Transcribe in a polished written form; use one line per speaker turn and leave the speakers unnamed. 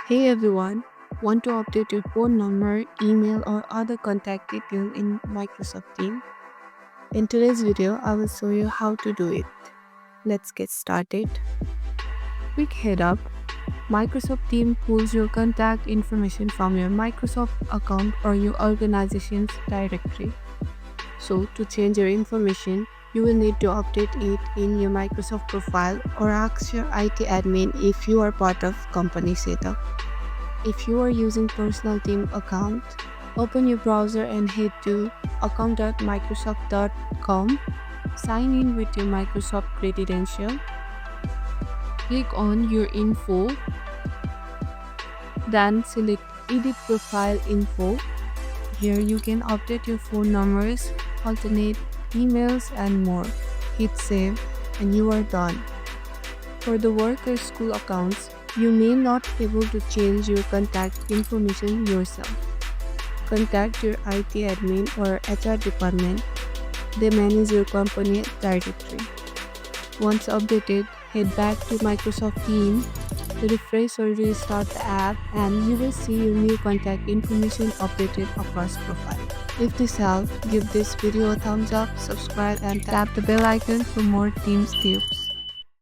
Hey everyone, want to update your phone number, email, or other contact detail in Microsoft Teams? In today's video, I will show you how to do it. Let's get started. Quick head up, Microsoft Teams pulls your contact information from your Microsoft account or your organization's directory. So to change your information, you will need to update it in your Microsoft profile or ask your IT admin if you are part of company setup. If you are using personal team account, open your browser and head to account.microsoft.com. Sign in with your Microsoft credential. Click on your info, then select edit profile info. Here you can update your phone numbers, alternate emails and more. Hit save and you are done. For the work or school accounts, you may not be able to change your contact information yourself. Contact your IT admin or HR department. They manage your company directory. Once updated, head back to Microsoft Teams, refresh or restart the app, and you will see your new contact information updated across profile. If this helped, give this video a thumbs up, subscribe, and tap the bell icon for more Teams tips.